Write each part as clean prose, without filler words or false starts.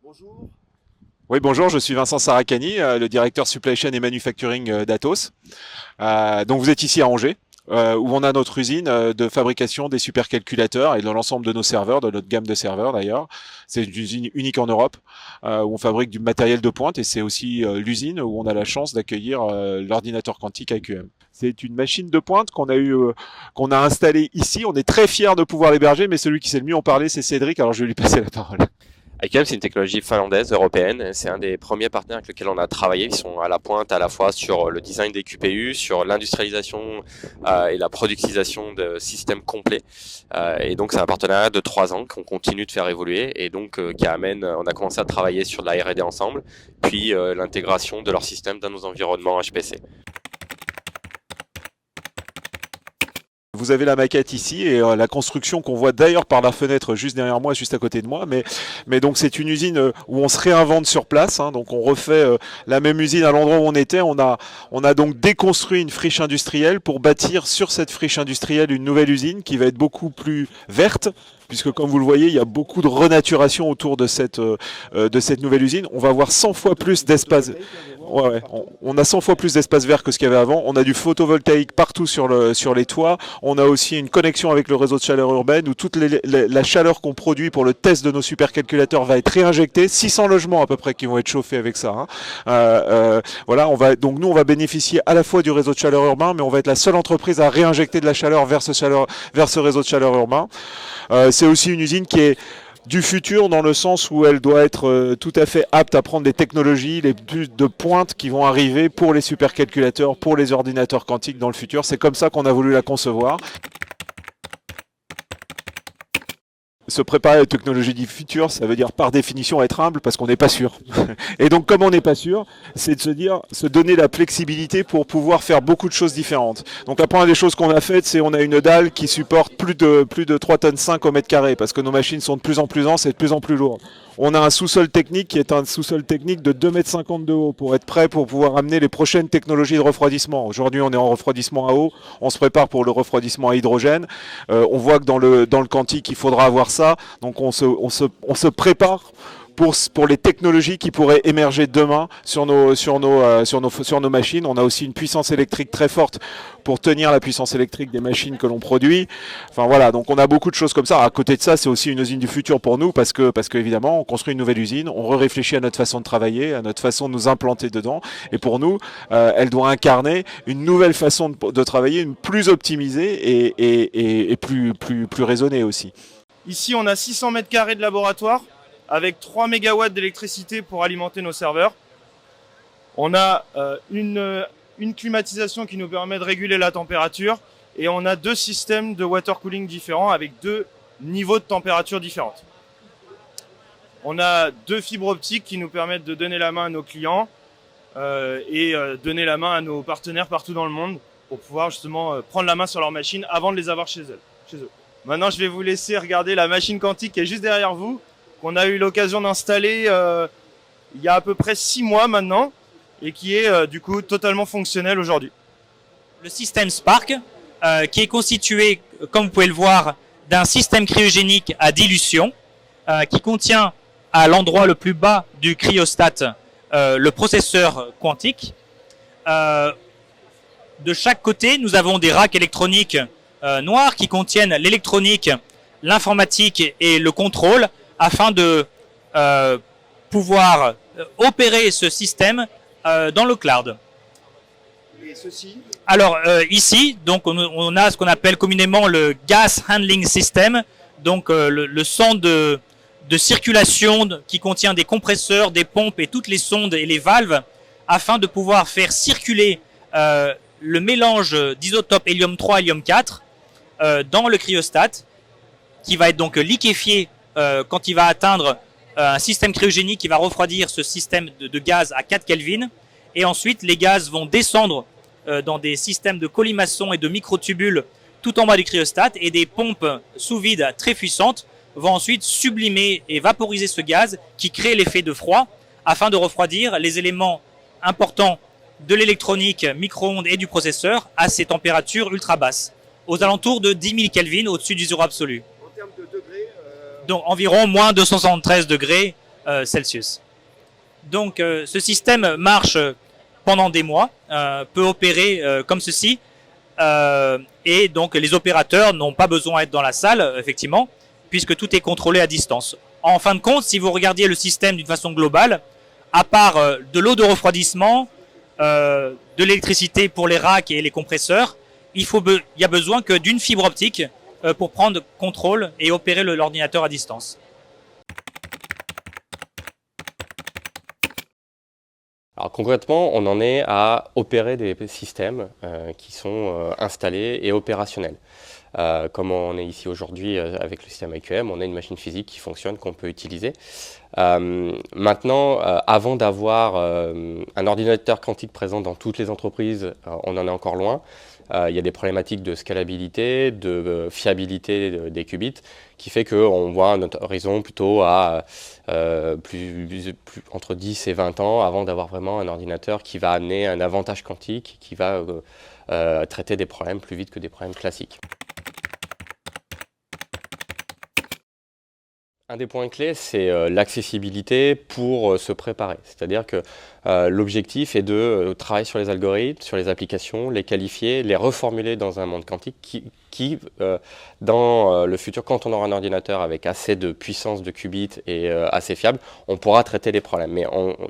Bonjour. Oui, bonjour, je suis Vincent Saracani, le directeur supply chain et manufacturing d'Atos. Donc vous êtes ici à Angers, où on a notre usine de fabrication des supercalculateurs et de l'ensemble de nos serveurs, de notre gamme de serveurs d'ailleurs. C'est une usine unique en Europe, où on fabrique du matériel de pointe et c'est aussi l'usine où on a la chance d'accueillir l'ordinateur quantique AQM. C'est une machine de pointe qu'on a installée ici. On est très fiers de pouvoir l'héberger, mais celui qui sait le mieux en parler, c'est Cédric. Alors je vais lui passer la parole. IQM, c'est une technologie finlandaise, européenne. C'est un des premiers partenaires avec lesquels on a travaillé. Ils sont à la pointe à la fois sur le design des QPU, sur l'industrialisation et la productisation de systèmes complets. Et donc, c'est un partenariat de 3 ans qu'on continue de faire évoluer et donc qui amène, on a commencé à travailler sur la R&D ensemble, puis l'intégration de leur système dans nos environnements HPC. Vous avez la maquette ici et la construction qu'on voit d'ailleurs par la fenêtre juste derrière moi, juste à côté de moi. Mais donc c'est une usine où on se réinvente sur place. Donc on refait la même usine à l'endroit où on était. On a donc déconstruit une friche industrielle pour bâtir sur cette friche industrielle une nouvelle usine qui va être beaucoup plus verte. Puisque comme vous le voyez, il y a beaucoup de renaturation autour de cette nouvelle usine. On va avoir 100 fois plus d'espace. Ouais, on a 100 fois plus d'espace vert que ce qu'il y avait avant. On a du photovoltaïque partout sur les toits. On a aussi une connexion avec le réseau de chaleur urbaine où toute la chaleur qu'on produit pour le test de nos supercalculateurs va être réinjectée. 600 logements à peu près qui vont être chauffés avec ça. Voilà, donc nous on va bénéficier à la fois du réseau de chaleur urbain, mais on va être la seule entreprise à réinjecter de la chaleur vers ce réseau de chaleur urbain. C'est aussi une usine qui est du futur dans le sens où elle doit être tout à fait apte à prendre des technologies les plus de pointe qui vont arriver pour les supercalculateurs, pour les ordinateurs quantiques dans le futur. C'est comme ça qu'on a voulu la concevoir. Se préparer à la technologie du futur, ça veut dire par définition être humble parce qu'on n'est pas sûr. Et donc comme on n'est pas sûr, c'est de se donner la flexibilité pour pouvoir faire beaucoup de choses différentes. Donc la première des choses qu'on a faites, c'est on a une dalle qui supporte plus de 3 tonnes 5 au mètre carré parce que nos machines sont de plus en plus denses et de plus en plus lourdes. On a un sous-sol technique qui est un sous-sol technique de 2,50 m de haut pour être prêt pour pouvoir amener les prochaines technologies de refroidissement. Aujourd'hui, on est en refroidissement à eau, on se prépare pour le refroidissement à hydrogène. On voit que dans le quantique, il faudra avoir ça. Donc on se prépare pour les technologies qui pourraient émerger demain sur nos machines. On a aussi une puissance électrique très forte pour tenir la puissance électrique des machines que l'on produit. Enfin voilà, donc on a beaucoup de choses comme ça. À côté de ça, c'est aussi une usine du futur pour nous parce que évidemment, on construit une nouvelle usine, on réfléchit à notre façon de travailler, à notre façon de nous implanter dedans. Et pour nous, elle doit incarner une nouvelle façon de travailler, une plus optimisée et plus raisonnée aussi. Ici, on a 600 mètres carrés de laboratoire avec 3 mégawatts d'électricité pour alimenter nos serveurs. On a une climatisation qui nous permet de réguler la température et on a 2 systèmes de water cooling différents avec 2 niveaux de température différentes. On a 2 fibres optiques qui nous permettent de donner la main à nos clients et donner la main à nos partenaires partout dans le monde pour pouvoir justement prendre la main sur leurs machines avant de les avoir chez eux. Maintenant, je vais vous laisser regarder la machine quantique qui est juste derrière vous, qu'on a eu l'occasion d'installer il y a à peu près 6 mois maintenant et qui est du coup totalement fonctionnel aujourd'hui. Le système Spark, qui est constitué, comme vous pouvez le voir, d'un système cryogénique à dilution, qui contient à l'endroit le plus bas du cryostat le processeur quantique. De chaque côté, nous avons des racks électroniques noirs qui contiennent l'électronique, l'informatique et le contrôle afin de pouvoir opérer ce système dans le cloud. Et ceci ? Alors ici, donc on a ce qu'on appelle communément le gas handling system, donc le centre de circulation qui contient des compresseurs, des pompes et toutes les sondes et les valves afin de pouvoir faire circuler le mélange d'isotope hélium 3 hélium 4 dans le cryostat qui va être donc liquéfié quand il va atteindre un système cryogénique qui va refroidir ce système de gaz à 4 Kelvin et ensuite les gaz vont descendre dans des systèmes de colimaçon et de microtubules tout en bas du cryostat et des pompes sous vide très puissantes vont ensuite sublimer et vaporiser ce gaz qui crée l'effet de froid afin de refroidir les éléments importants de l'électronique, micro-ondes et du processeur à ces températures ultra basses, aux alentours de 10 000 Kelvin au-dessus du zéro absolu. En termes de degrés Donc environ moins 273 degrés Celsius. Donc ce système marche pendant des mois, peut opérer comme ceci, et donc les opérateurs n'ont pas besoin d'être dans la salle, effectivement, puisque tout est contrôlé à distance. En fin de compte, si vous regardiez le système d'une façon globale, à part de l'eau de refroidissement, de l'électricité pour les racks et les compresseurs, il y a besoin que d'une fibre optique pour prendre contrôle et opérer l'ordinateur à distance. Alors concrètement, on en est à opérer des systèmes qui sont installés et opérationnels. Comme on est ici aujourd'hui avec le système IQM, on a une machine physique qui fonctionne, qu'on peut utiliser. Maintenant, avant d'avoir un ordinateur quantique présent dans toutes les entreprises, on en est encore loin. Il y a des problématiques de scalabilité, de fiabilité des qubits, qui fait qu'on voit notre horizon plutôt à entre 10 et 20 ans avant d'avoir vraiment un ordinateur qui va amener un avantage quantique, qui va traiter des problèmes plus vite que des problèmes classiques. Un des points clés, c'est l'accessibilité pour se préparer. C'est-à-dire que l'objectif est de travailler sur les algorithmes, sur les applications, les qualifier, les reformuler dans un monde quantique qui dans le futur, quand on aura un ordinateur avec assez de puissance de qubits et assez fiable, on pourra traiter les problèmes. Mais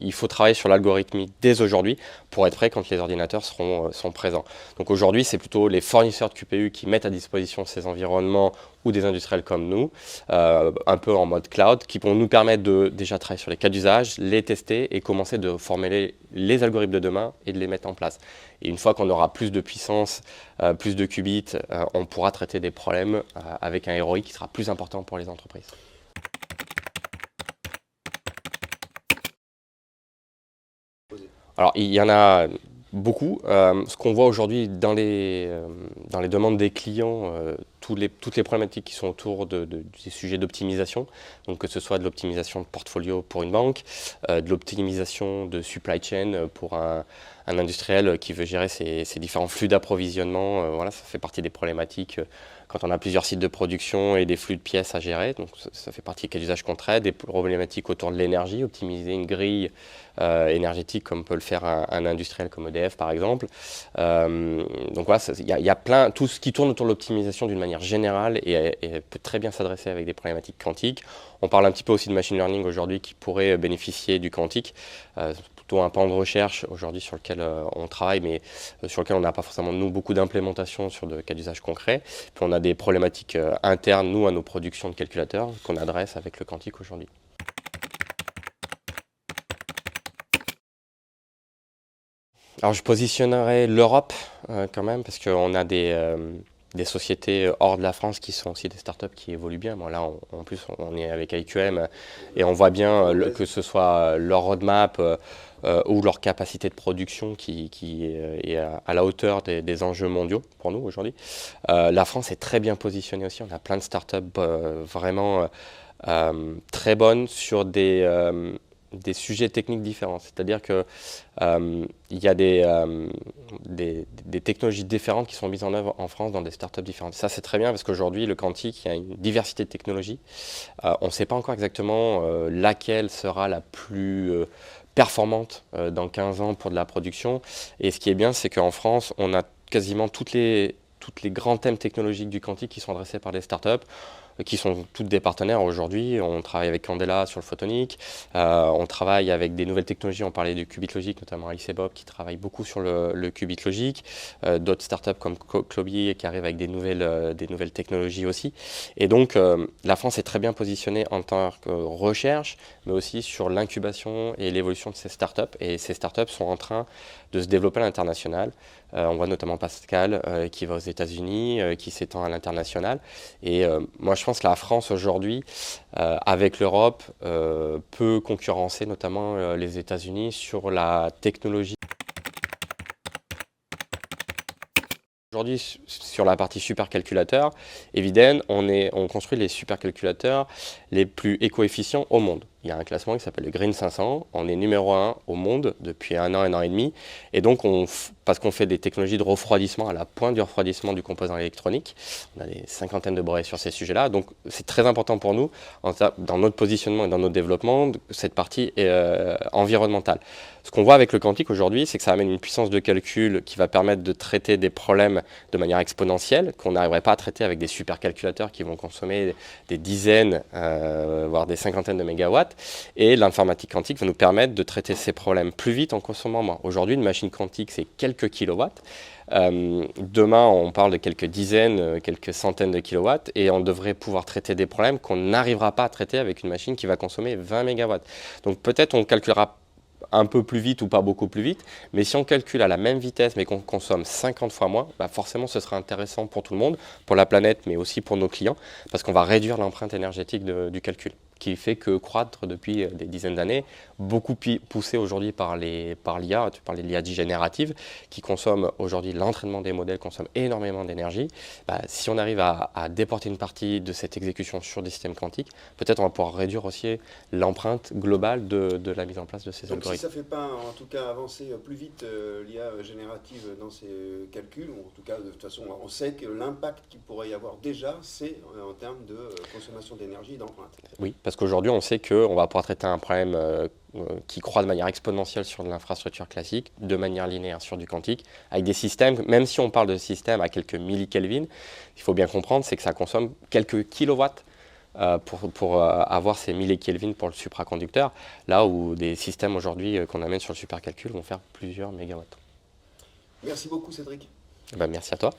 il faut travailler sur l'algorithmie dès aujourd'hui pour être prêt quand les ordinateurs sont présents. Donc aujourd'hui, c'est plutôt les fournisseurs de QPU qui mettent à disposition ces environnements ou des industriels comme nous, un peu en mode cloud, qui vont nous permettre de déjà travailler sur les cas d'usage, les tester et commencer de formuler les algorithmes de demain et de les mettre en place. Et une fois qu'on aura plus de puissance, plus de qubits, on pourra traiter des problèmes avec un ROI qui sera plus important pour les entreprises. Alors, il y en a beaucoup. Ce qu'on voit aujourd'hui dans les demandes des clients, toutes les problématiques qui sont autour des sujets d'optimisation, donc que ce soit de l'optimisation de portfolio pour une banque, de l'optimisation de supply chain pour un industriel qui veut gérer ses différents flux d'approvisionnement. Voilà, ça fait partie des problématiques quand on a plusieurs sites de production et des flux de pièces à gérer. Donc ça fait partie des cas d'usage qu'on traite, des problématiques autour de l'énergie, optimiser une grille énergétique comme peut le faire un industriel comme EDF par exemple. Donc voilà, il y a plein, tout ce qui tourne autour de l'optimisation d'une manière générale et peut très bien s'adresser avec des problématiques quantiques. On parle un petit peu aussi de machine learning aujourd'hui qui pourrait bénéficier du quantique. Plutôt un pan de recherche aujourd'hui sur lequel on travaille, mais sur lequel on n'a pas forcément nous beaucoup d'implémentation sur de cas d'usage concrets. Puis on a des problématiques internes nous à nos productions de calculateurs qu'on adresse avec le quantique aujourd'hui. Alors je positionnerai l'Europe quand même parce qu'on a des sociétés hors de la France qui sont aussi des startups qui évoluent bien. Bon, là, en plus, on est avec IQM et on voit bien que ce soit leur roadmap ou leur capacité de production qui est à la hauteur des enjeux mondiaux pour nous aujourd'hui. La France est très bien positionnée aussi. On a plein de startups vraiment très bonnes sur des sujets techniques différents. C'est-à-dire que il y a des technologies différentes qui sont mises en œuvre en France dans des startups différentes. Ça, c'est très bien parce qu'aujourd'hui, le quantique, il y a une diversité de technologies. On ne sait pas encore exactement laquelle sera la plus performante dans 15 ans pour de la production. Et ce qui est bien, c'est qu'en France, on a quasiment tous les grands thèmes technologiques du quantique qui sont adressés par des startups, qui sont toutes des partenaires aujourd'hui. On travaille avec Candela sur le photonique, on travaille avec des nouvelles technologies, on parlait du qubit logique, notamment Alice et Bob qui travaille beaucoup sur le qubit logique, d'autres startups comme Clobier qui arrivent avec des nouvelles technologies aussi. Et donc la France est très bien positionnée en tant que recherche, mais aussi sur l'incubation et l'évolution de ces startups. Et ces startups sont en train de se développer à l'international. On voit notamment Pascal qui va aux États-Unis, qui s'étend à l'international. Et moi, je pense que la France aujourd'hui, avec l'Europe, peut concurrencer notamment les États-Unis sur la technologie. Aujourd'hui, sur la partie supercalculateur, Eviden, on construit les supercalculateurs les plus éco-efficients au monde. Il y a un classement qui s'appelle le Green 500. On est numéro 1 au monde depuis un an et demi. Et donc, parce qu'on fait des technologies de refroidissement à la pointe du refroidissement du composant électronique, on a des cinquantaines de brevets sur ces sujets-là. Donc, c'est très important pour nous, dans notre positionnement et dans notre développement, cette partie environnementale. Ce qu'on voit avec le quantique aujourd'hui, c'est que ça amène une puissance de calcul qui va permettre de traiter des problèmes de manière exponentielle, qu'on n'arriverait pas à traiter avec des supercalculateurs qui vont consommer des dizaines, voire des cinquantaines de mégawatts. Et l'informatique quantique va nous permettre de traiter ces problèmes plus vite en consommant moins. Aujourd'hui, une machine quantique, c'est quelques kilowatts. Demain, on parle de quelques dizaines, quelques centaines de kilowatts, et on devrait pouvoir traiter des problèmes qu'on n'arrivera pas à traiter avec une machine qui va consommer 20 mégawatts. Donc peut-être on calculera un peu plus vite ou pas beaucoup plus vite, mais si on calcule à la même vitesse mais qu'on consomme 50 fois moins, bah forcément ce sera intéressant pour tout le monde, pour la planète mais aussi pour nos clients, parce qu'on va réduire l'empreinte énergétique du calcul, qui fait que croître depuis des dizaines d'années, beaucoup poussé aujourd'hui par l'IA, tu parlais de l'IA générative, qui consomme aujourd'hui, l'entraînement des modèles consomme énormément d'énergie. Bah, si on arrive à déporter une partie de cette exécution sur des systèmes quantiques, peut-être on va pouvoir réduire aussi l'empreinte globale de la mise en place de ces algorithmes. Si ça ne fait pas en tout cas avancer plus vite l'IA générative dans ses calculs, ou en tout cas de toute façon on sait que l'impact qu'il pourrait y avoir déjà, c'est en termes de consommation d'énergie et d'empreinte. Oui, parce qu'aujourd'hui on sait qu'on va pouvoir traiter un problème qui croît de manière exponentielle sur de l'infrastructure classique, de manière linéaire sur du quantique, avec des systèmes, même si on parle de systèmes à quelques millikelvin, il faut bien comprendre, c'est que ça consomme quelques kilowatts pour avoir ces millikelvin pour le supraconducteur, là où des systèmes aujourd'hui qu'on amène sur le supercalcul vont faire plusieurs mégawatts. Merci beaucoup Cédric. Ben, merci à toi.